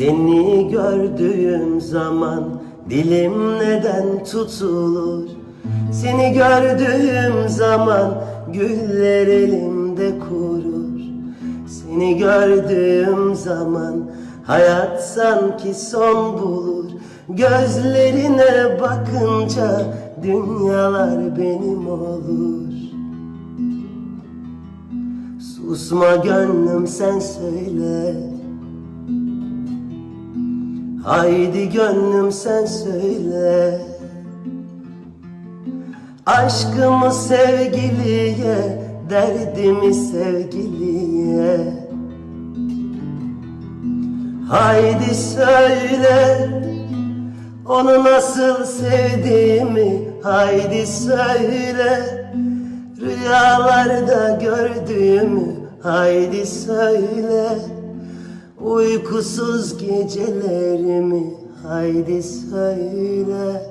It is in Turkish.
Seni gördüğüm zaman dilim neden tutulur? Seni gördüğüm zaman güller elimde kurur. Seni gördüğüm zaman hayat sanki son bulur. Gözlerine bakınca dünyalar benim olur. Susma gönlüm, sen söyle. Haydi gönlüm, sen söyle. Aşkımı sevgiliye, derdimi sevgiliye. Haydi söyle, onu nasıl sevdiğimi. Haydi söyle, rüyalarda gördüğümü. Haydi söyle, uykusuz gecelerimi. Haydi söyle.